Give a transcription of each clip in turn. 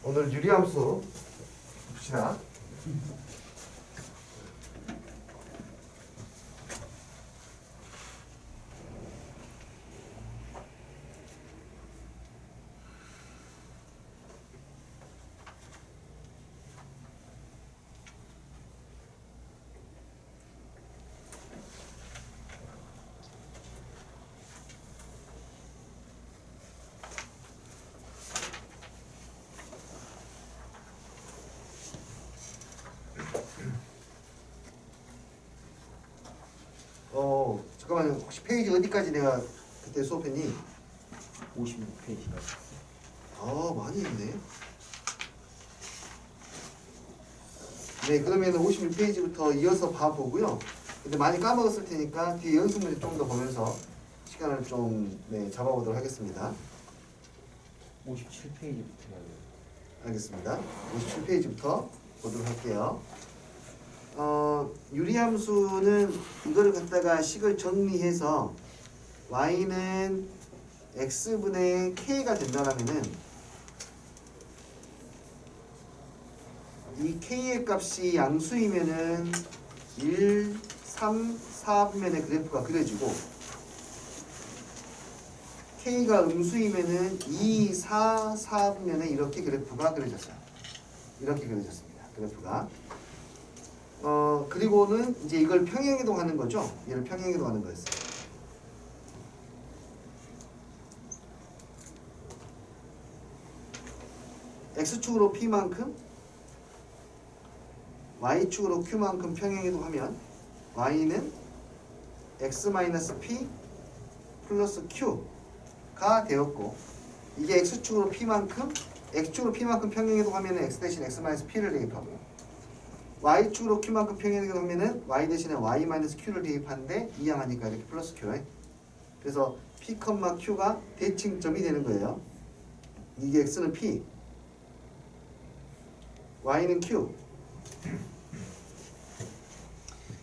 오늘 유리함수 봅시다. 잠깐만요. 혹시 페이지 어디까지 내가 그때 수업했니? 56페이지가 많이 했네. 네, 그러면 56페이지부터 이어서 봐보고요. 근데 많이 까먹었을 테니까 뒤에 연습 문제 좀 더 보면서 시간을 좀 잡아보도록 하겠습니다. 57페이지부터 해야 돼요. 알겠습니다. 57페이지부터 보도록 할게요. 유리함수는 이거를 갖다가 식을 정리해서 y는 x분의 k가 된다라면은 이 k의 값이 양수이면은 1, 3, 4분면의 그래프가 그려지고 k가 음수이면은 2, 4, 4분면에 이렇게 그래프가 그려졌어요. 이렇게 그려졌습니다. 그래프가. 그리고는 이제 이걸 평행이동하는 거죠. 얘를 평행이동하는 거였어요. x축으로 p만큼 y축으로 q만큼 평행이동하면 y는 x-p 플러스 q가 되었고, 이게 x축으로 p만큼 평행이동하면 x 대신 x-p를 대입하고, y축으로 q만큼 평행이동하면은 y 대신에 y-q를 대입하는데 이항하니까 이렇게 플러스 q. 그래서 p, q가 대칭점이 되는 거예요. 이게 x는 p, y는 q.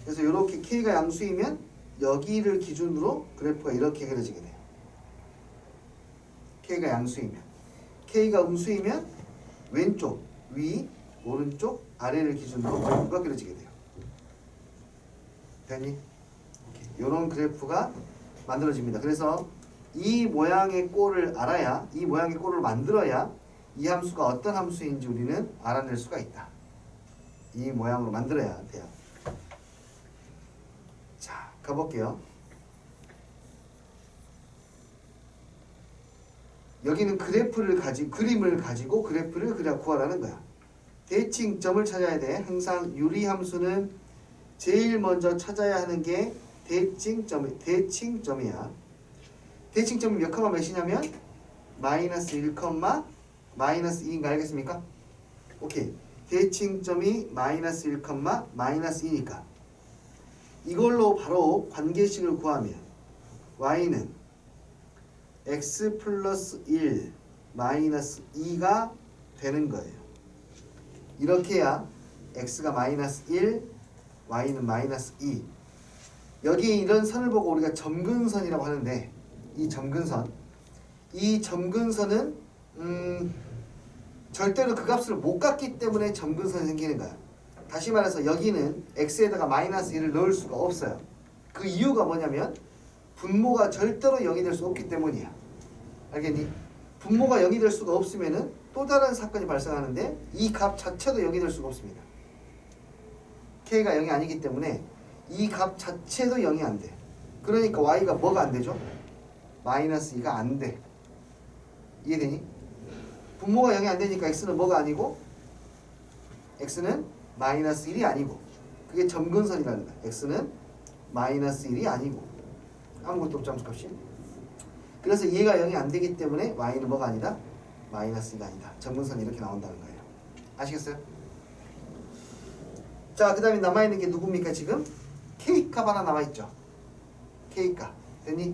그래서 이렇게 k가 양수이면 여기를 기준으로 그래프가 이렇게 그려지게 돼요. k가 양수이면. k가 음수이면 왼쪽, 위, 오른쪽, 아래를 기준으로 그래프가 그려지게 돼요. 됐니? 이런 그래프가 만들어집니다. 그래서 이 모양의 꼴을 알아야, 이 모양의 꼴을 만들어야 이 함수가 어떤 함수인지 우리는 알아낼 수가 있다. 이 모양으로 만들어야 돼요. 자, 가볼게요. 여기는 그림을 가지고 그래프를 구하라는 거야. 대칭점을 찾아야 돼. 항상 유리함수는 제일 먼저 찾아야 하는 게 대칭점이야. 대칭점이 몇 컴마 몇이냐면 마이너스 1, 마이너스 2인 거 알겠습니까? 오케이. 대칭점이 마이너스 1, 마이너스 2니까 이걸로 바로 관계식을 구하면 y는 x 플러스 1 마이너스 2가 되는 거예요. 이렇게 해야 x가 마이너스 1, y는 마이너스 2. 여기 이런 선을 보고 우리가 점근선이라고 하는데, 이 점근선은 절대로 그 값을 못 갖기 때문에 점근선이 생기는 거야. 다시 말해서 여기는 x에다가 마이너스 1을 넣을 수가 없어요. 그 이유가 뭐냐면 분모가 절대로 0이 될 수 없기 때문이야. 알겠니? 분모가 0이 될 수가 없으면은 또 다른 사건이 발생하는데 이 값 자체도 0이 될 수가 없습니다. k가 0이 아니기 때문에 이 값 자체도 0이 안 돼. 그러니까 y가 뭐가 안 되죠? 마이너스 2가 안 돼. 이해되니? 분모가 0이 안 되니까 x는 뭐가 아니고, x는 마이너스 1이 아니고, 그게 점근선이라는 거야. x는 마이너스 1이 아니고 아무것도 없죠, 함수값이. 그래서 얘가 0이 안 되기 때문에 y는 뭐가 아니다? 마이너스 2가 아니다. 점근선이 이렇게 나온다는 거예요. 아시겠어요? 자, 그 다음에 남아있는 게 누굽니까 지금? k값 하나 남아있죠. k값. 됐니?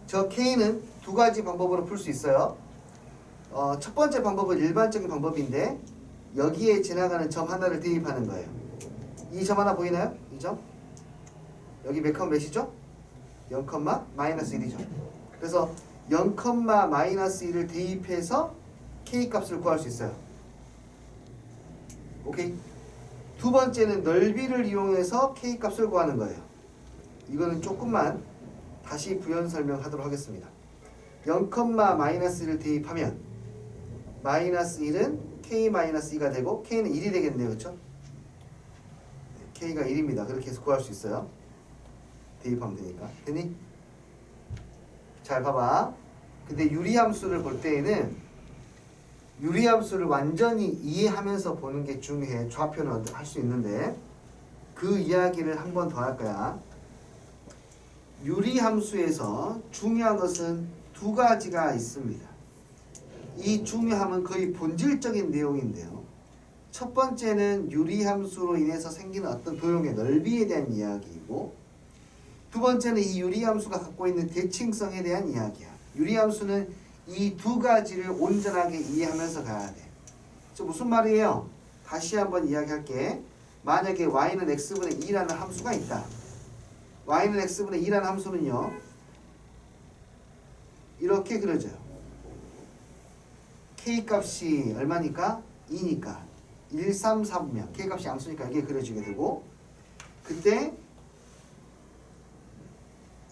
저 k는 두 가지 방법으로 풀 수 있어요. 첫 번째 방법은 일반적인 방법인데 여기에 지나가는 점 하나를 대입하는 거예요. 이 점 하나 보이나요? 이 점? 여기 몇 컴마 몇이죠? 0, 마이너스 1이죠. 그래서 0, 마이너스 1을 대입해서 k값을 구할 수 있어요. 오케이? 두 번째는 넓이를 이용해서 k 값을 구하는 거예요. 이거는 조금만 다시 부연 설명하도록 하겠습니다. 0,-1을 대입하면 마이너스 1은 k-2가 되고 k는 1이 되겠네요. 그렇죠? k가 1입니다. 그렇게 해서 구할 수 있어요. 대입하면 되니까. 됐니? 잘 봐봐. 근데 유리함수를 볼 때에는 유리함수를 완전히 이해하면서 보는 게 중요해. 좌표는 할 수 있는데 그 이야기를 한 번 더 할 거야. 유리함수에서 중요한 것은 두 가지가 있습니다. 이 중요함은 거의 본질적인 내용인데요. 첫 번째는 유리함수로 인해서 생기는 어떤 도형의 넓이에 대한 이야기이고, 두 번째는 이 유리함수가 갖고 있는 대칭성에 대한 이야기야. 유리함수는 이 두 가지를 온전하게 이해하면서 가야 돼. 저 무슨 말이에요? 다시 한번 이야기할게. 만약에 y는 x분의 2라는 함수가 있다. y는 x분의 2라는 함수는요, 이렇게 그려져요. k 값이 얼마니까? 2니까 1, 3, 4분면 k 값이 양수니까 이게 그려지게 되고, 그때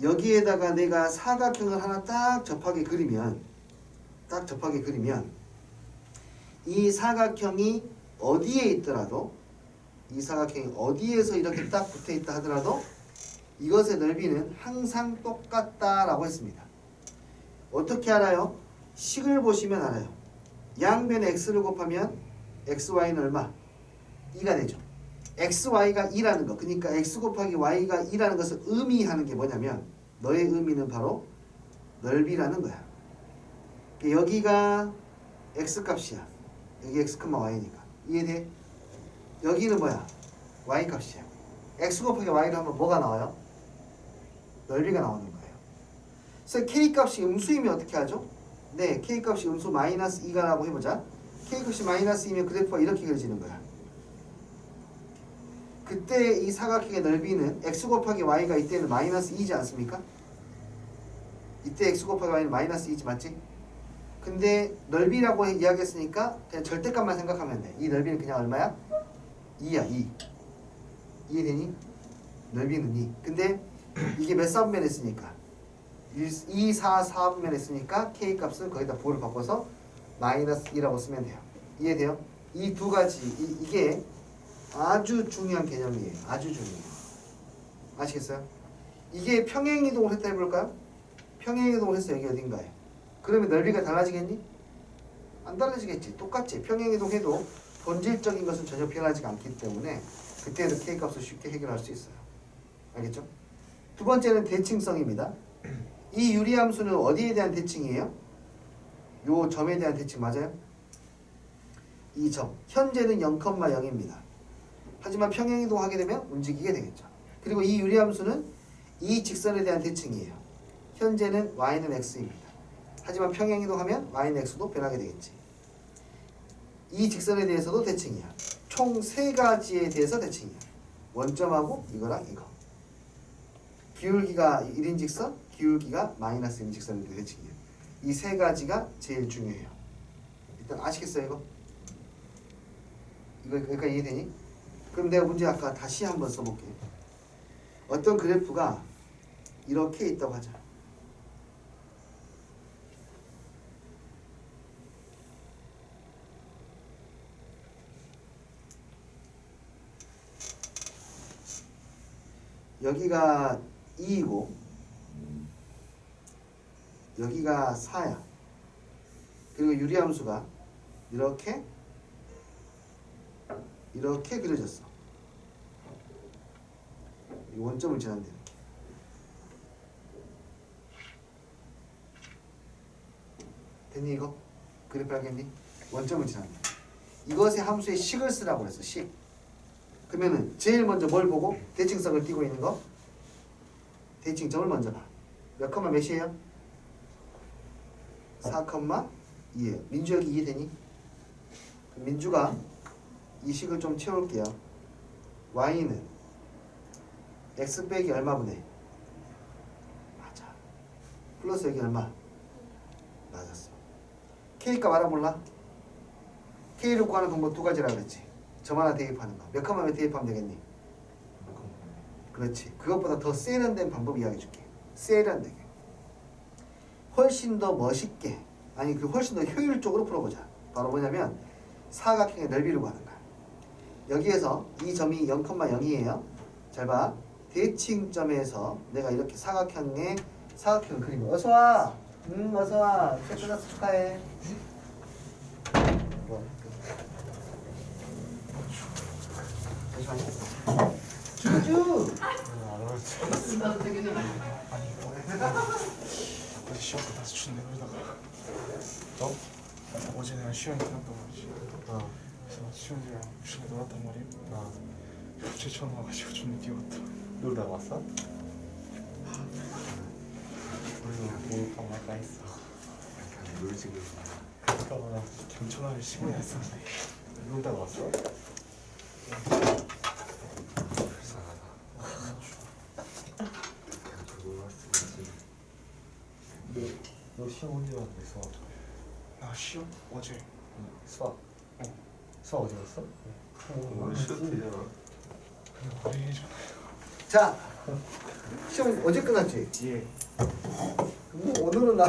여기에다가 내가 사각형을 하나 딱 접하게 그리면 이 사각형이 어디에 있더라도, 이 사각형이 어디에서 이렇게 딱 붙어 있다 하더라도 이것의 넓이는 항상 똑같다라고 했습니다. 어떻게 알아요? 식을 보시면 알아요. 양변에 x를 곱하면 xy는 얼마? 2가 되죠. xy가 2라는 거, 그러니까 x 곱하기 y가 2라는 것을 의미하는 게 뭐냐면, 너의 의미는 바로 넓이라는 거야. 여기가 x값이야. 여기 x, y니까. 이해돼? 여기는 뭐야? y값이야. x 곱하기 y를 하면 뭐가 나와요? 넓이가 나오는 거예요. 그래서 k값이 음수이면 어떻게 하죠? 네, k값이 음수 마이너스 2가라고 해보자. k값이 마이너스 2면 그래프가 이렇게 그려지는 거야. 그때 이 사각형의 넓이는 x 곱하기 y가 이때는 마이너스 2지 않습니까? 이때 x 곱하기 y는 마이너스 2지 맞지? 근데 넓이라고 이야기했으니까 그냥 절대값만 생각하면 돼. 이 넓이는 그냥 얼마야? 2야, 2. 이해되니? 넓이는 2. 근데 이게 몇 사분면 했으니까? 2, 4, 4분면 했으니까 k값은 거기다 부호를 바꿔서 마이너스 2라고 쓰면 돼요. 이해돼요? 이 두 가지, 이게 아주 중요한 개념이에요. 아주 중요해요. 아시겠어요? 이게 평행이동을 했다 해볼까요? 평행이동을 해서 여기 어딘가에. 그러면 넓이가 달라지겠니? 안 달라지겠지. 똑같지. 평행이동해도 본질적인 것은 전혀 변하지가 않기 때문에 그때도 k값을 쉽게 해결할 수 있어요. 알겠죠? 두 번째는 대칭성입니다. 이 유리함수는 어디에 대한 대칭이에요? 요 점에 대한 대칭 맞아요? 이 점. 현재는 0,0입니다. 하지만 평행이동하게 되면 움직이게 되겠죠. 그리고 이 유리함수는 이 직선에 대한 대칭이에요. 현재는 y는 x입니다. 하지만 평행이동하면 y는 x도 변하게 되겠지. 이 직선에 대해서도 대칭이야. 총 세 가지에 대해서 대칭이야. 원점하고 이거랑 이거. 기울기가 1인 직선, 기울기가 마이너스 1인 직선에 대한 대칭이에요. 이 세 가지가 제일 중요해요. 일단 아시겠어요 이거? 이거 여기까지 이해되니? 그럼 내가 문제 아까 다시 한번 써볼게. 어떤 그래프가 이렇게 있다고 하자. 여기가 2이고 여기가 4야. 그리고 유리함수가 이렇게 그려졌어. 이 원점을 지난데 이렇게. 됐니 이거? 그래프 알겠니? 원점을 지난데. 이것의 함수의 식을 쓰라고 그랬어. 식. 그러면은 제일 먼저 뭘 보고? 대칭성을 띄고 있는 거. 대칭점을 먼저 봐. 몇 컴마 몇이에요? 4,2예요. 민주 여기 이해되니? 민주가 이 식을 좀 채울게요. y는 x 빼기 얼마분의? 맞아. 플러스 여기 얼마? 맞았어. k값 알아볼라? k를 구하는 방법 두 가지라 그랬지. 점 하나 대입하는 거. 몇 컴마면 대입하면 되겠니? 그렇지. 그것보다 더 세련된 방법 이야기해 줄게. 세련되게. 훨씬 더 멋있게, 아니 그 훨씬 더 효율적으로 풀어보자. 바로 뭐냐면 사각형의 너비를 구하는 거야. 여기에서 이 점이 0,0이에요. 잘 봐. 대칭점에서 내가 이렇게 사각형 그림을. 어서 와. 어서 와. 수업 끝났어. 축하해. 잠시만요. 주주. 나도 되겠네. 아니 어제 시험 끝나서 춘내 놀다가 어제 내가 시험이 끝났단 말이지. 그래서 시험이랑 춘내 놀았단 말이야. 갑자기 전화 와가지고 좀 뛰어왔다. 놀다 왔어? 우리 뭐 아까 했어. 놀지 그러니까 경천하를 시간이 했었는데 놀다 왔어? 너 시험 언제 왔는데 수학? 나 시험 어제 수학? 수학 어디 갔어? 오늘 시어트잖아. 어린이잖아. 자, 시험 어제 끝났지? 예. 뭐 오늘은 나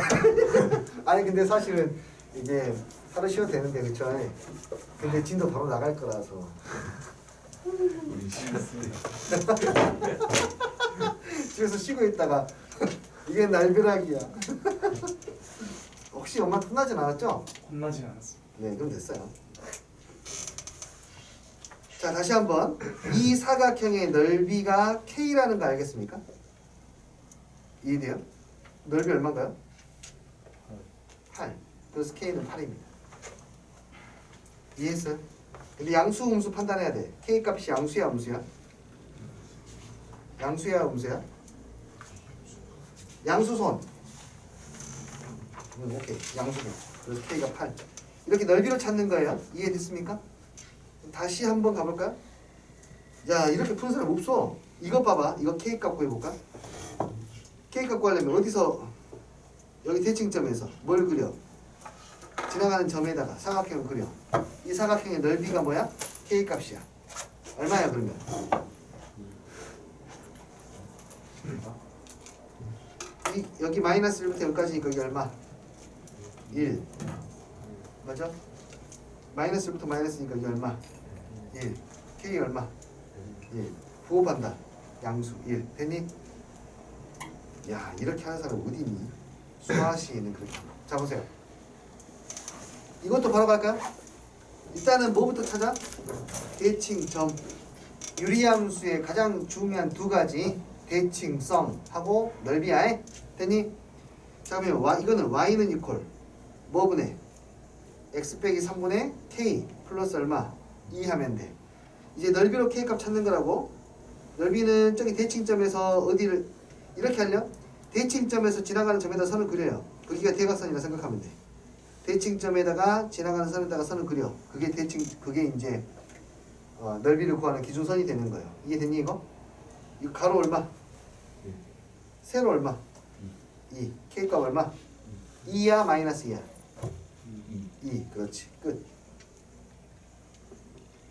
아니 근데 사실은 이게 하루 쉬어도 되는데 그쵸? 근데 진도 바로 나갈 거라서 우리 시어트. 집에서 쉬고 있다가 이게 날벼락이야. 혹시 엄마 혼나진 않았죠? 혼나진 않았어. 네, 그럼 됐어요. 자, 다시 한번 이 사각형의 넓이가 K라는 거 알겠습니까? 이해돼요? 넓이 얼마인가요? 8. 그래서 K는 8입니다. 이해했어요? 근데 양수, 음수 판단해야 돼. K 값이 양수야, 음수야? 양수야, 음수야? 양수손. 오케이, 양수손. 그래서 K가 8. 이렇게 넓이로 찾는 거예요. 이해됐습니까? 다시 한번 가볼까요? 야, 이렇게 푸는 사람 없어. 이거 봐봐. 이거 K 값 구해볼까? K 값 구하려면 어디서? 여기 대칭점에서 뭘 그려? 지나가는 점에다가 사각형을 그려. 이 사각형의 넓이가 뭐야? K 값이야. 얼마야 그러면? 여기 마이너스 1부터 10까지니까 여기 얼마? 1. 맞아? 마이너스 1부터 마이너스니까 여기 얼마? 1. K 얼마? 1. 부호반다. 양수 1. 됐니? 야, 이렇게 하는 사람 어디 있니? 수화시에는 그렇게. 자, 보세요. 이것도 바로 갈까요? 일단은 뭐부터 찾아? 대칭점. 유리함수의 가장 중요한 두 가지. 대칭성하고 넓이야. 됐니? 자, 그러면 이거는 y는 이퀄 뭐분의 x 빼기 3분의 k 플러스 얼마? 2 하면 돼. 이제 넓이로 k 값 찾는 거라고. 넓이는 저기 대칭점에서 어디를 이렇게 하려? 대칭점에서 지나가는 점에다 선을 그려요. 거기가 대각선이라 생각하면 돼. 대칭점에다가 지나가는 선에다가 선을 그려. 그게 이제 넓이를 구하는 기준선이 되는 거예요. 이해됐니 이거? 이거 가로 얼마? 세로 얼마? 2. K 값 얼마? 2야 마이너스 2야? 2. 그렇지. 끝.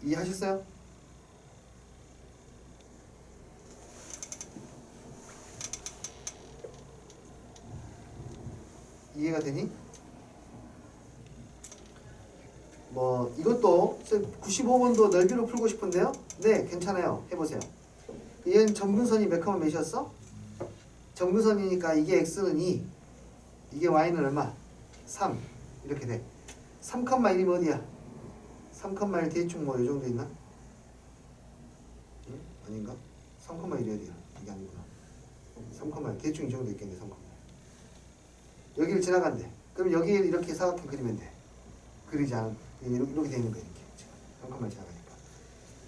이해하셨어요? 이해가 되니? 뭐 이것도 95번도 넓이로 풀고 싶은데요? 네, 괜찮아요. 해보세요. 얘는 점근선이 몇 컴마 몇이었어? 점근선이니까 이게 x는 2, 이게 y는 얼마? 3. 이렇게 돼. 3,1이면 어디야? 3,1 대충 뭐 이 정도 있나? 응? 아닌가? 3,1이 어디야? 이게 아니구나. 3,1 대충 이 정도 있겠네. 3,1 여기를 지나간대. 그럼 여기에 이렇게 사각형 그리면 돼. 그리지 않은 이렇게 돼 있는 거야. 이렇게 3,1 지나가니까.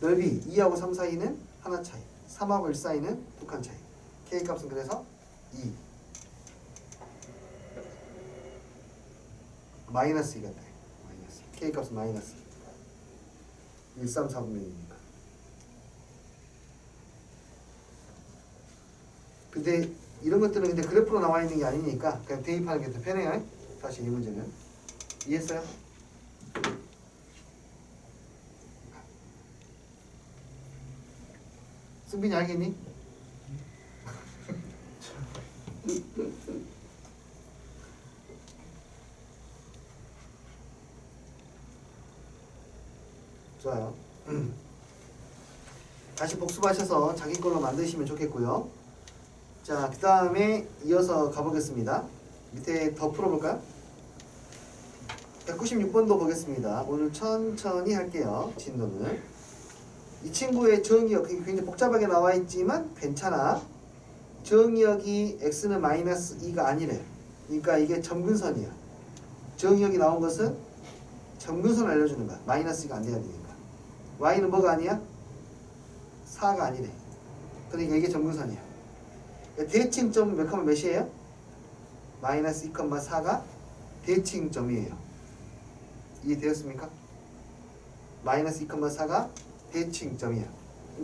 넓이 2하고 3 사이는 하나 차이, 3하고 1 사이는 두 칸 차이. K 값은 그래서 2 마이너스 2가 돼. 마이너스 K 값은 마이너스 1, 3, 4분면이니까. 근데 이런 것들은 근데 그래프로 나와 있는 게 아니니까 그냥 대입하는 게 더 편해요. 다시 이 문제는 이해했어요? 승빈이 알겠니? 좋아요. 다시 복습하셔서 자기 걸로 만드시면 좋겠고요. 자, 그 다음에 이어서 가보겠습니다. 밑에 더 풀어볼까요? 196번도 보겠습니다. 오늘 천천히 할게요. 진도는. 이 친구의 정의역이 굉장히 복잡하게 나와 있지만 괜찮아. 정의역이 x는 마이너스 2가 아니래. 그러니까 이게 점근선이야. 정의역이 나온 것은 점근선을 알려주는 거야. 마이너스 2가 안 돼야 되니까. y는 뭐가 아니야? 4가 아니래. 그러니까 이게 점근선이야. 대칭점 몇 컴마 몇이에요? 마이너스 2,4가 대칭점이에요. 이해되었습니까? 마이너스 2,4가 대칭점이야.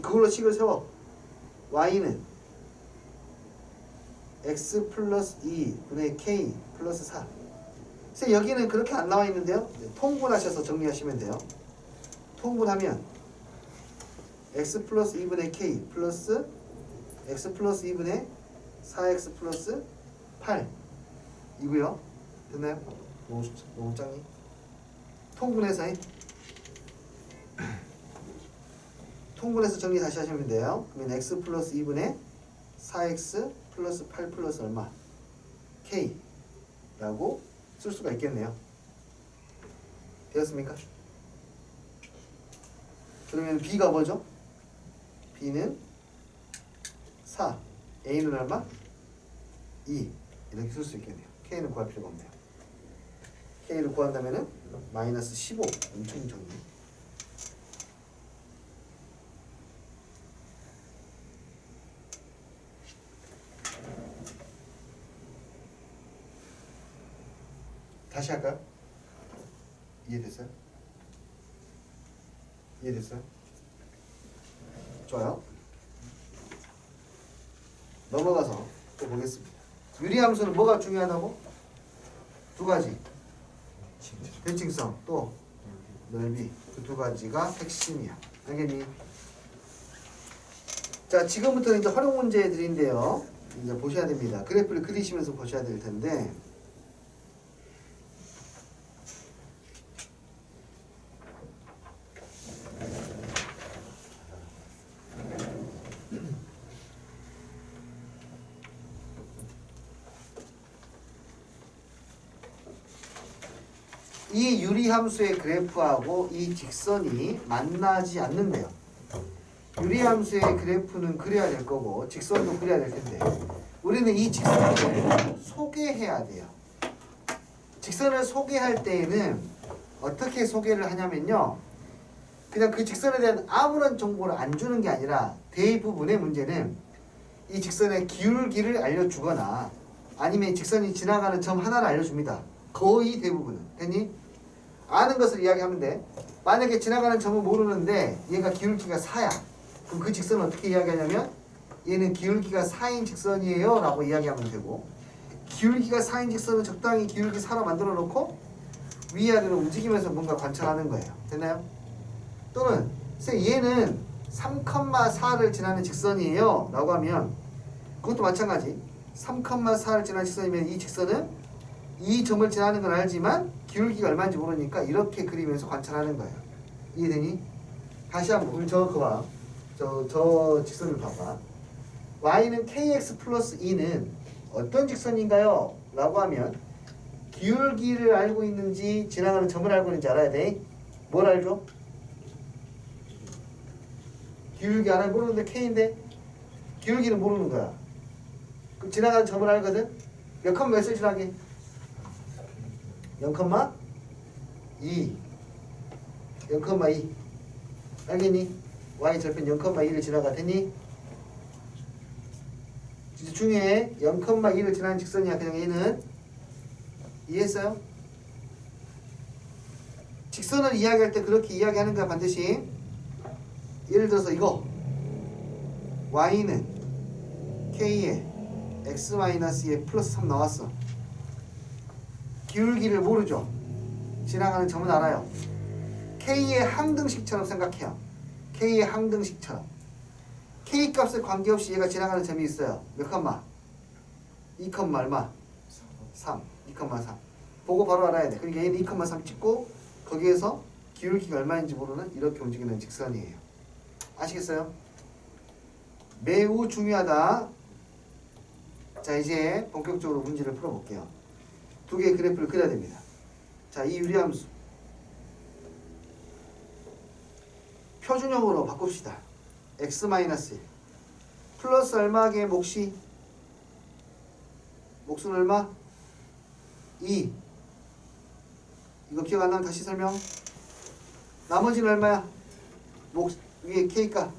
그걸로 식을 세워. y는 x 플러스 2분의 k 플러스 4. 그래서 여기는 그렇게 안 나와 있는데요. 통분하셔서 정리하시면 돼요. 통분하면 x 플러스 2분의 k 플러스 x 플러스 2분의 4x 플러스 8 이고요. 됐나요? 너무 짱이. 통분해서 통분해서 정리 다시 하시면 돼요. 그러면 x 플러스 2분의 4x 플러스 8 플러스 얼마? k 라고 쓸 수가 있겠네요. 되었습니까? 그러면 b가 뭐죠? b는 4, a는 얼마? 2 이렇게 쓸 수 있겠네요. k는 구할 필요가 없네요. k를 구한다면은 마이너스 15 엄청 적네. 다시 할까요? 이해됐어요? 이해됐어요? 좋아요. 넘어가서 또 보겠습니다. 유리함수는 뭐가 중요하다고? 두 가지. 대칭성 또 넓이. 그 두 가지가 핵심이야. 알겠니? 자, 지금부터는 이제 활용 문제들인데요. 이제 보셔야 됩니다. 그래프를 그리시면서 보셔야 될 텐데. 이 유리함수의 그래프하고 이 직선이 만나지 않는데요. 유리함수의 그래프는 그려야 될 거고 직선도 그려야 될 텐데 우리는 이 직선을 소개해야 돼요. 직선을 소개할 때에는 어떻게 소개를 하냐면요. 그냥 그 직선에 대한 아무런 정보를 안 주는 게 아니라 대부분의 문제는 이 직선의 기울기를 알려주거나 아니면 직선이 지나가는 점 하나를 알려줍니다. 거의 대부분은. 됐니? 아는 것을 이야기하면 돼. 만약에 지나가는 점은 모르는데 얘가 기울기가 4야. 그럼 그 직선은 어떻게 이야기하냐면 얘는 기울기가 4인 직선이에요 라고 이야기하면 되고 기울기가 4인 직선은 적당히 기울기 4로 만들어 놓고 위아래로 움직이면서 뭔가 관찰하는 거예요. 됐나요? 또는 얘는 3,4를 지나는 직선이에요 라고 하면 그것도 마찬가지. 3,4를 지나는 직선이면 이 직선은 이 점을 지나는 건 알지만 기울기가 얼마인지 모르니까 이렇게 그리면서 관찰하는 거예요. 이해되니? 다시 한번 우리 저거 봐. 저 직선을 봐봐. y는 kx 플러스 2는 어떤 직선인가요? 라고 하면 기울기를 알고 있는지 지나가는 점을 알고 있는지 알아야 돼. 뭘 알죠? 기울기 알아? 모르는데 k인데 기울기는 모르는 거야. 그럼 지나가는 점을 알거든? 몇 컴마 몇을 지나게? 0,2 0,2 알겠니? y 절편 0,2를 지나가더니 중에 0,2를 지나는 직선이야. 그냥 얘는 이해했어요? 직선을 이야기할 때 그렇게 이야기하는 거야. 반드시. 예를 들어서 이거 y는 k에 x-에 플러스 3 나왔어. 기울기를 모르죠. 지나가는 점은 알아요. K의 항등식처럼 생각해요. K의 항등식처럼. K 값에 관계없이 얘가 지나가는 점이 있어요. 몇 컴마? 2 컴마 얼마? 3. 2,3. 보고 바로 알아야 돼. 그러니까 얘는 2,3 찍고 거기에서 기울기가 얼마인지 모르는 이렇게 움직이는 직선이에요. 아시겠어요? 매우 중요하다. 자, 이제 본격적으로 문제를 풀어볼게요. 두 개의 그래프를 그려야 됩니다. 자, 이 유리함수 표준형으로 바꿉시다. x-1 플러스 얼마의 몫이? 몫은 얼마? 2. 이거 기억 안 나면 다시 설명. 나머지는 얼마야? 몫 위에 k가.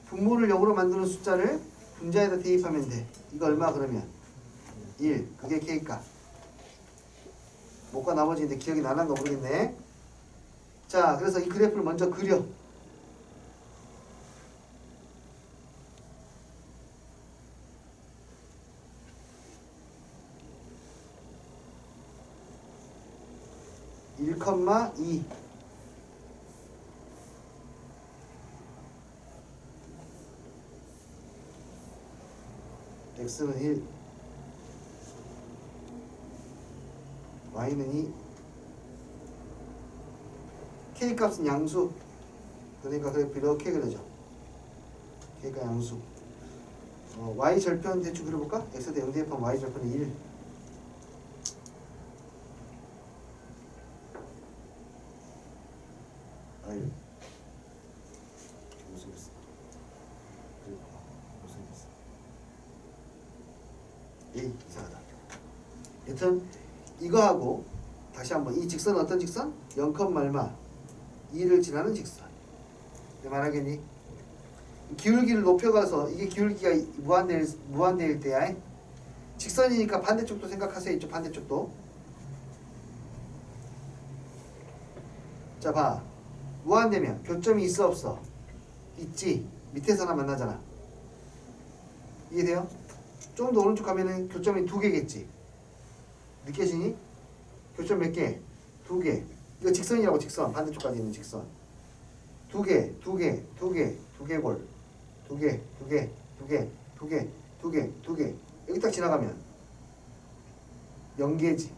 분모를 0으로 만드는 숫자를 분자에다 대입하면 돼. 이거 얼마 그러면? 1. 그게 k가. 몫과 나머지인데 기억이 나는가 모르겠네. 자, 그래서 이 그래프를 먼저 그려. (1, 2) x는 1 y는 2 k 값은 양수. 그러니까 그래프 이렇게 그려져. k가 양수. y 절편 대충 그려볼까? x 대 0 대입하면 y 절편이 1. 아유, 못생겼어. 못생겼어. 에이, 이상하다. 여튼 이거하고 다시 한번 이 직선은 어떤 직선? 0, 얼마? 2를 지나는 직선. 내 말하겠니? 기울기를 높여가서 이게 기울기가 무한대일 때야. 직선이니까 반대쪽도 생각하세요. 이쪽 반대쪽도. 자, 봐. 무한대면 교점이 있어 없어? 있지. 밑에서 하나 만나잖아. 이해돼요? 좀 더 오른쪽 가면은 교점이 2개겠지. 느껴지니? 교점 몇 개? 2개. 이거 직선이라고. 직선. 반대쪽까지 있는 직선. 2개, 2개, 2개, 2개골. 2개, 2개, 2개, 2개, 2개, 2개. 여기 딱 지나가면 0개지.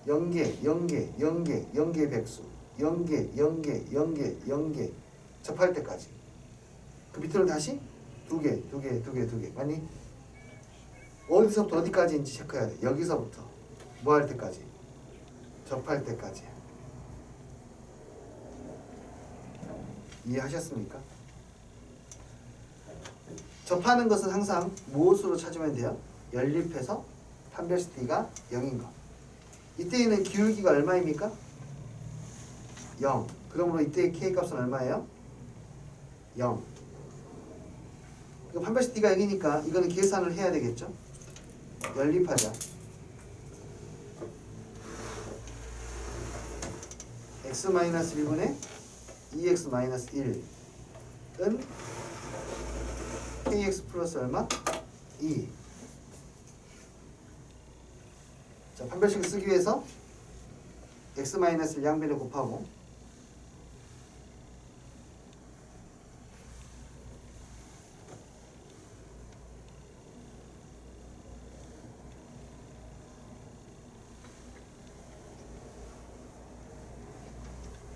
0개, 0개, 0개, 0개 백수. 0개, 0개, 0개, 0개. 접할 때까지. 그 밑으로 다시 2개, 2개, 2개, 2개. 맞니? 어디서부터 어디까지인지 체크해야 돼. 여기서부터 뭐 할 때까지? 접할 때까지. 이해하셨습니까? 접하는 것은 항상 무엇으로 찾으면 돼요? 연립해서 판별시티가 0인 거. 이때에는 기울기가 얼마입니까? 0. 그러므로 이때의 k 값은 얼마예요? 0. 판별시티가 0이니까 이거는 계산을 해야 되겠죠? 연립하자. x-1분의 2x-1은 kx 플러스 얼마? 2. 자, 판별식을 쓰기 위해서 x-를 양변에 곱하고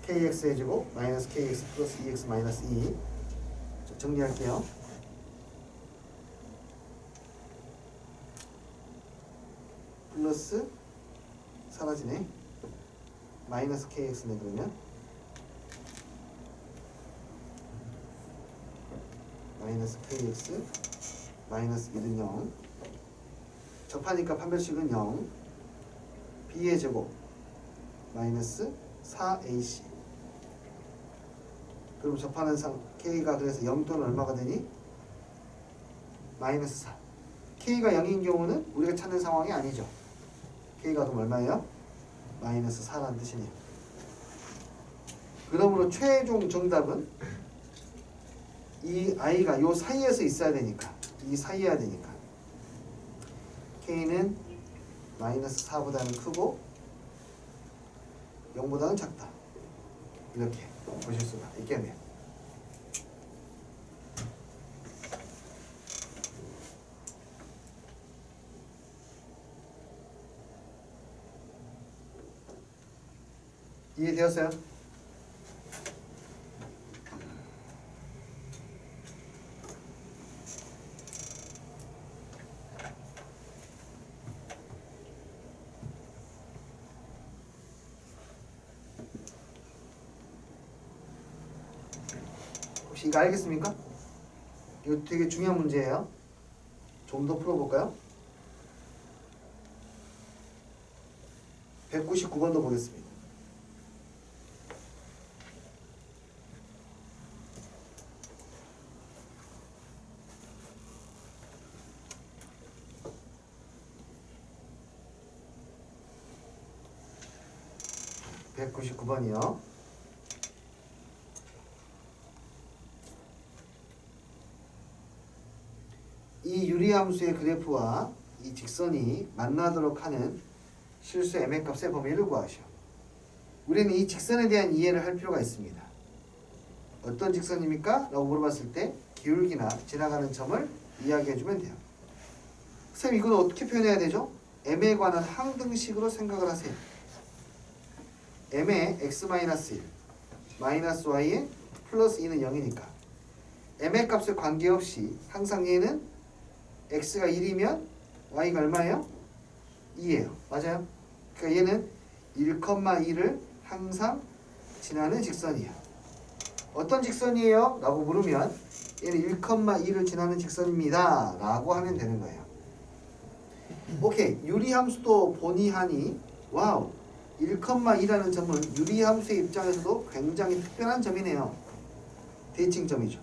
kx의 제곱 마이너스 kx 플러스 2x 마이너스 2. 정리할게요. 플러스 사라지네. 마이너스 kx네. 그러면 마이너스 kx 마이너스 1은 0. 접하니까 판별식은 0. b의 제곱 마이너스 4ac. 그럼 접하는 k가 그래서 0 또는 얼마가 되니? 마이너스 4. k가 0인 경우는 우리가 찾는 상황이 아니죠. k가 그럼 얼마예요? 마이너스 4라는 뜻이네요. 그러므로 최종 정답은 이 i가 요 사이에서 있어야 되니까, 이 사이여야 되니까 k는 마이너스 4보다는 크고 0보다는 작다. 이렇게 보실 수가 있겠네요. 이해되었어요? 혹시 이거 알겠습니까? 이거 되게 중요한 문제예요. 좀 더 풀어볼까요? 199번도 보겠습니다. (199번이요) 이 유리함수의 그래프와 이 직선이 만나도록 하는 실수 m의 값의 범위를 구하시오. 우리는 이 직선에 대한 이해를 할 필요가 있습니다. 어떤 직선입니까? 라고 물어봤을 때 기울기나 지나가는 점을 이야기해주면 돼요. 쌤 이건 어떻게 표현해야 되죠? m에 관한 항등식으로 생각을 하세요. m의 x-1 마이너스 y의 플러스 2는 0이니까 m의 값에 관계없이 항상 얘는 x가 1이면 y가 얼마예요? 2예요. 맞아요? 그러니까 얘는 1,2를 항상 지나는 직선이에요. 어떤 직선이에요? 라고 물으면 얘는 1,2를 지나는 직선입니다. 라고 하면 되는 거예요. 오케이. 유리함수도 보니 하니 와우. 1,2라는 점은 유리함수의 입장에서도 굉장히 특별한 점이네요. 대칭점이죠.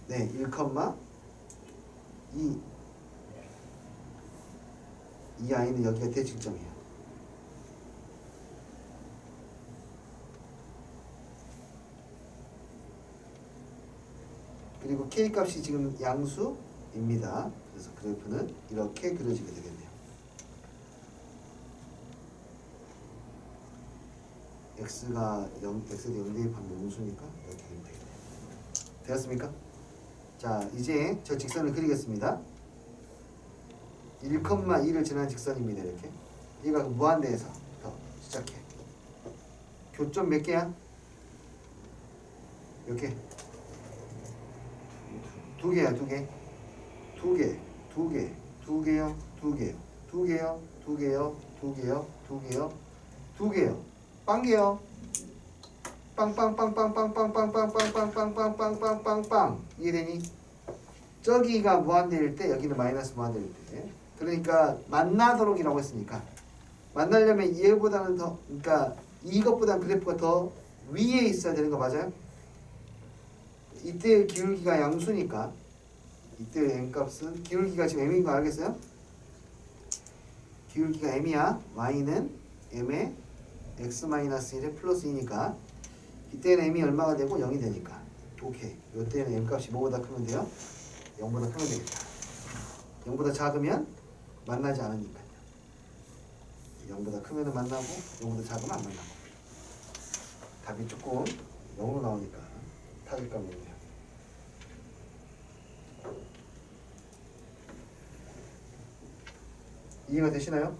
네, 1,2 이 아이는 여기가 대칭점이에요. 그리고 k 값이 지금 양수입니다. 그래서 그래프는 이렇게 그려지게 되겠네요. x가 0, x에 0 대입하면 음수니까 이렇게 되면 되겠네요. 되었습니까? 자, 이제 저 직선을 그리겠습니다. 1,2를 지나는 직선입니다. 이렇게. 얘가 무한대에서 더 시작해. 교점 몇 개야? 몇 개? 두 개야, 두 개. 두 개, 두 개, 두 개요, 두 개요, 두 개요, 두 개요, 두 개요, 두 개요, 두 개요. 빵개요. 빵빵빵빵빵빵빵빵빵빵빵빵빵빵빵빵. 이해되니? 저기가 무한대일 때 여기는 마이너스 무한대일 때. 그러니까 만나도록이라고 했으니까 만나려면 얘보다는 더, 그러니까 이것보다는 그래프가 더 위에 있어야 되는 거 맞아요? 이때 기울기가 양수니까 이때 m값은 기울기가 지금 m인 거 알겠어요? 기울기가 m이야. y는 m의 x-1의 플러스 2니까 이때는 m이 얼마가 되고 0이 되니까 오케이. 이때는 m값이 뭐보다 크면 돼요? 0보다 크면 되겠다. 0보다 작으면 만나지 않으니까요. 0보다 크면 만나고 0보다 작으면 안 만나고. 답이 조금 0으로 나오니까 타격감이 있네요. 이해가 되시나요?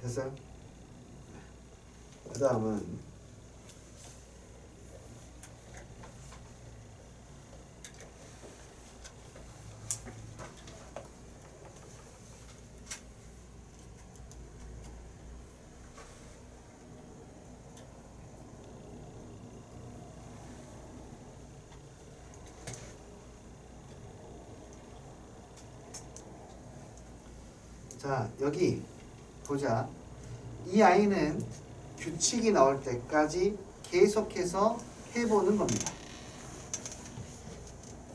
됐어요? 그 다음은 자, 여기 보자. 이 아이는 규칙이 나올 때까지 계속해서 해보는 겁니다.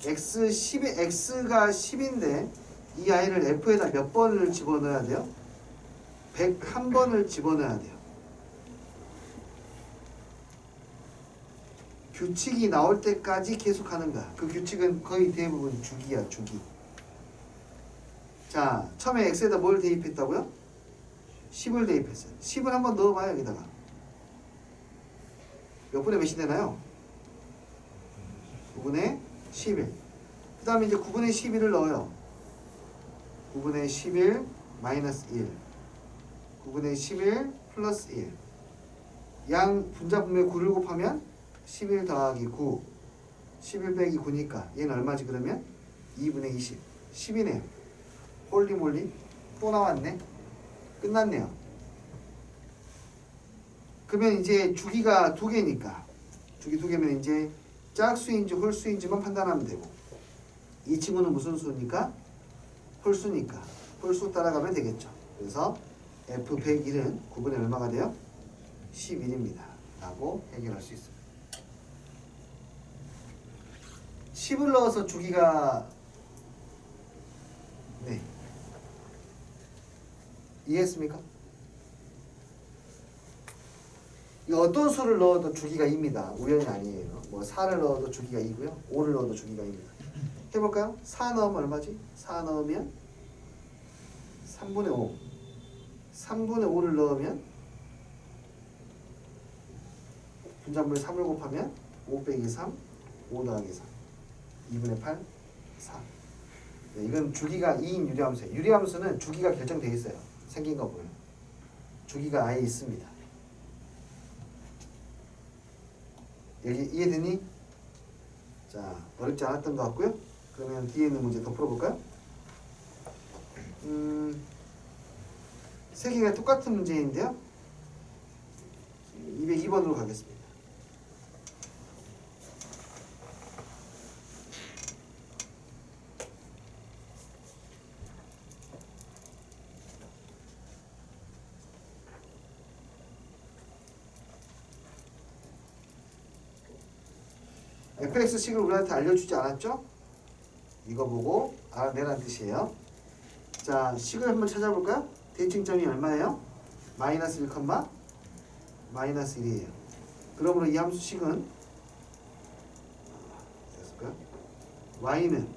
x가 10인데 이 아이를 f에다 몇 번을 집어넣어야 돼요? 101번을 집어넣어야 돼요. 규칙이 나올 때까지 계속하는 거야. 그 규칙은 거의 대부분 주기야, 주기. 자, 처음에 x에다 뭘 대입했다고요? 10을 대입했어요. 10을 한번 넣어봐요, 여기다가. 몇 분의 몇이 되나요? 9분의 11. 그 다음에 이제 9분의 11을 넣어요. 9분의 11 마이너스 1. 9분의 11 플러스 1. 양 분자분모에 9를 곱하면 11 더하기 9. 11 빼기 9니까 얘는 얼마지 그러면? 2분의 20. 10이네요. 홀리몰리 또 나왔네. 끝났네요. 그러면 이제 주기가 두 개니까 주기 두 개면 이제 짝수인지 홀수인지만 판단하면 되고 이 친구는 무슨 수니까? 홀수니까 홀수 따라가면 되겠죠. 그래서 F101은 9분의 얼마가 돼요? 11입니다. 라고 해결할 수 있습니다. 10을 넣어서 주기가 네 이해했습니까? 이 어떤 수를 넣어도 주기가 2입니다. 우연이 아니에요. 뭐 4를 넣어도 주기가 2고요. 5를 넣어도 주기가 2입니다. 해볼까요? 4 넣으면 얼마지? 4 넣으면 3분의 5. 3분의 5를 넣으면 분자분모에 3을 곱하면 5 빼기 3, 5 더하기 3. 2분의 8, 4. 네, 이건 주기가 2인 유리함수예요. 유리함수는 주기가 결정되어 있어요. 생긴 거 보면. 주기가 아예 있습니다. 여기 이해되니? 자, 어렵지 않았던 것 같고요. 그러면 뒤에 있는 문제 더 풀어볼까요? 세 개가 똑같은 문제인데요. 202번으로 가겠습니다. fx식을 우리한테 알려주지 않았죠? 이거 보고 알아내라는 뜻이에요. 자, 식을 한번 찾아볼까요? 대칭점이 얼마예요? 마이너스 1, 마이너스 1이에요. 그러므로 이 함수 식은 y는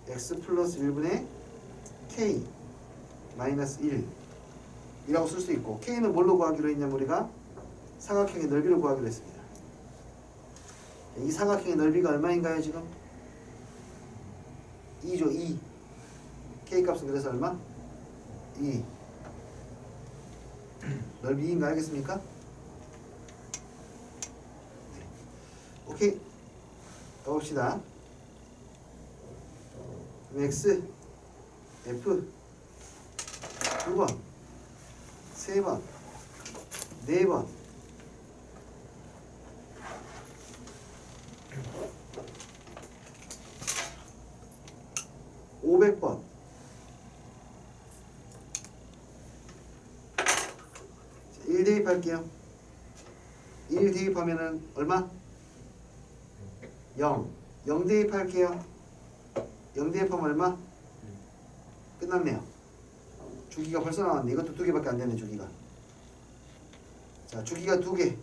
x 플러스 1분의 k 마이너스 1 이라고 쓸 수 있고 k는 뭘로 구하기로 했냐면 우리가 사각형의 넓이로 구하기로 했습니다. 이 사각형의 넓이가 얼마인가요 지금? 2죠 2. K값은 그래서 얼마? 2. 넓이 2인가 알겠습니까? 네. 오케이. 가봅시다. X F 2번 3번 4번 500번 1 대입할게요. 1 대입하면은 얼마? 0 대입할게요. 0 대입하면 얼마? 끝났네요. 주기가 벌써 나왔네. 이것도 2개밖에 안 되네 주기가. 자, 주기가 2개.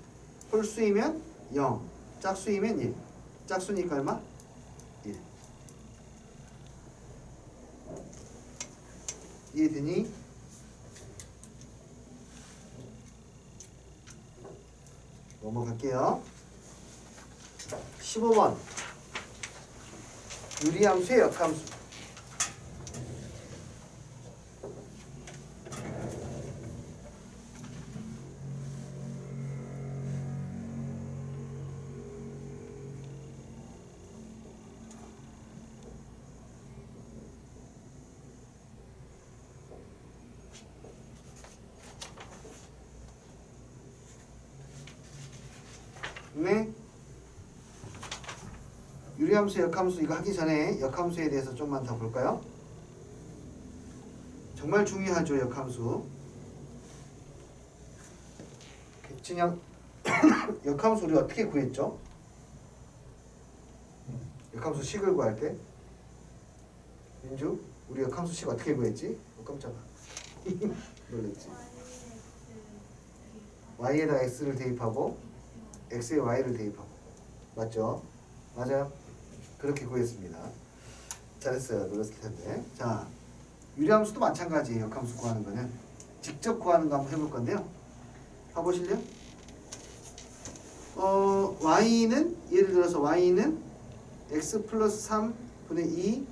홀수이면 0, 짝수이면 1. 짝수니까 얼마? 1. 이해되니? 넘어갈게요. 15번 유리함수의 역함수. 네. 유리함수, 역함수 이거 하기 전에 역함수에 대해서 좀만 더 볼까요? 정말 중요하죠, 역함수. 진영 역함수 우리 어떻게 구했죠? 역함수 식을 구할 때 민주 우리 역함수 식 어떻게 구했지? 깜짝아. 놀랬지. y에다 x를 대입하고 x에 y를 대입하고 맞죠? 맞아요. 그렇게 구했습니다. 잘했어요. 놀랐을 텐데. 자, 유리함수도 마찬가지예요. 역함수 구하는 거는 직접 구하는 거 한번 해볼 건데요. 봐보실래요? y는 예를 들어서 y는 x 플러스 3분의 2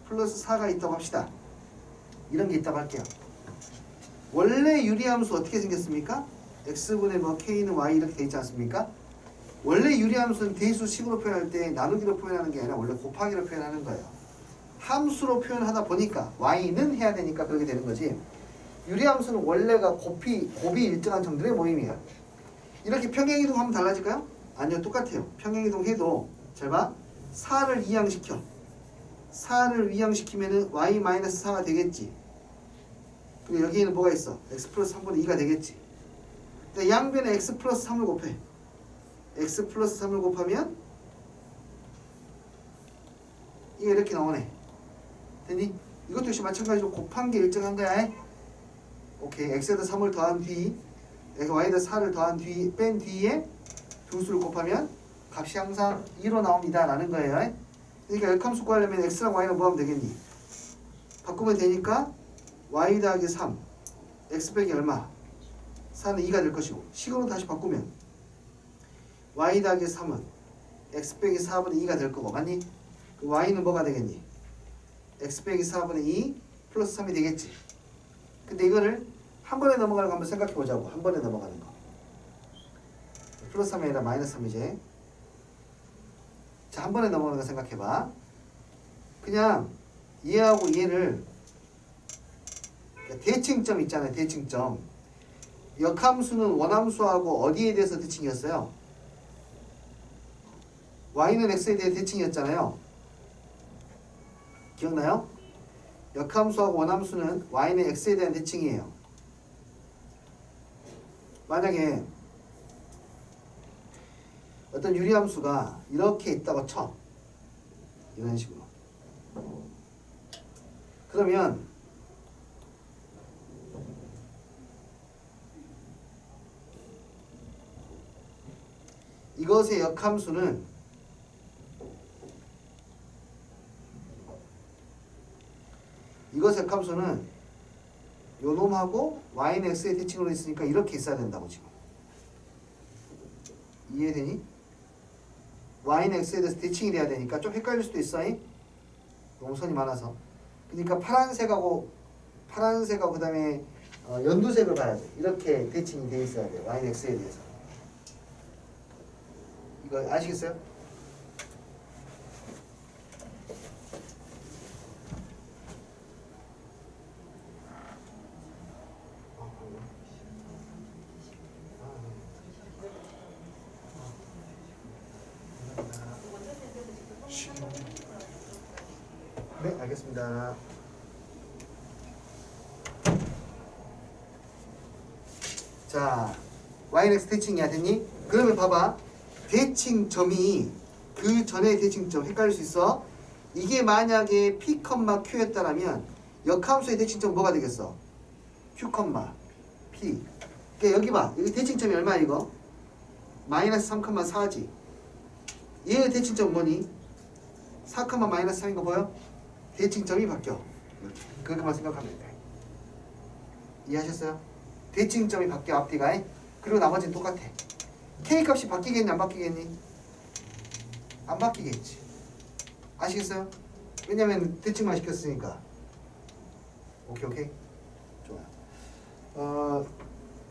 플러스 4가 있다고 합시다. 이런 게 있다고 할게요. 원래 유리함수 어떻게 생겼습니까? x분의 뭐 k는 y 이렇게 돼 있지 않습니까? 원래 유리함수는 대수식으로 표현할 때 나누기로 표현하는 게 아니라 원래 곱하기로 표현하는 거예요. 함수로 표현하다 보니까 y는 해야 되니까 그렇게 되는 거지. 유리함수는 원래가 곱이 일정한 점들의 모임이에요. 이렇게 평행이동하면 달라질까요? 아니요, 똑같아요. 평행이동 해도 잘 봐. 4를 이항시켜. 4를 이항시키면은 y-4가 되겠지. 그리고 여기에는 뭐가 있어? x 플러스 3분의 2가 되겠지. 근데 양변에 x 플러스 3을 곱해. x 플러스 3을 곱하면 이게 이렇게 나오네. 됐니? 이것도 역시 마찬가지로 곱한 게 일정한 거야. 오케이. x에다 3을 더한 뒤 y에다 4를 더한 뒤 뺀 뒤에 두 수를 곱하면 값이 항상 2로 나옵니다 라는 거예요. 그러니까 역함수 구하려면 x랑 y는 뭐 하면 되겠니? 바꾸면 되니까 y 더하기 3 x 빼기 얼마? 4는 2가 될 것이고 식으로 다시 바꾸면 y 더하기 3은 x 빼기 4분의 2가 될 거고 맞니? 그 y는 뭐가 되겠니? x 빼기 4분의 2 플러스 3이 되겠지. 근데 이거를 한 번에 넘어가는 거 한번 생각해 보자고. 한 번에 넘어가는 거. 플러스 3이 아니라 마이너스 3이지. 자, 한 번에 넘어가는 거 생각해 봐. 그냥 얘하고 얘를 대칭점 있잖아요. 대칭점. 역함수는 원함수하고 어디에 대해서 대칭이었어요? y는 x에 대해 대칭이었잖아요. 기억나요? 역함수하고 원함수는 y는 x에 대한 대칭이에요. 만약에 어떤 유리함수가 이렇게 있다고 쳐. 이런 식으로. 그러면 이것의 역함수는 요 놈하고 y는 x의 대칭으로 있으니까 이렇게 있어야 된다고 지금. 이해되니? y는 x에 대해서 대칭이 돼야 되니까 좀 헷갈릴 수도 있어. 너무 선이 많아서. 그러니까 파란색하고 그 다음에 연두색을 봐야 돼. 이렇게 대칭이 돼 있어야 돼. y는 x에 대해서. 이거 아시겠어요? 네, 알겠습니다. 자, y는 x 대칭이야, 됐니? 그러면 봐봐. 대칭점이 그 전에 대칭점 헷갈릴 수 있어. 이게 만약에 p, q였다라면 역함수의 대칭점 뭐가 되겠어? q, p. 그러니까 여기 봐. 여기 대칭점이 얼마야 이거? 마이너스 3,4지. 얘의 대칭점 뭐니? 4, 마이너스 3인 거 보여? 대칭점이 바뀌어. 이렇게. 그것만 생각하면 돼. 이해하셨어요? 대칭점이 바뀌어 앞뒤가. 그리고 나머지는 똑같아. k 값이 바뀌겠니 안 바뀌겠니? 안 바뀌겠지. 아시겠어요? 왜냐면 대칭만 시켰으니까. 오케이. 좋아요.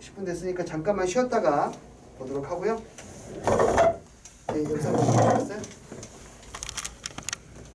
10분 됐으니까 잠깐만 쉬었다가 보도록 하고요. 네, 영상 보셨어요?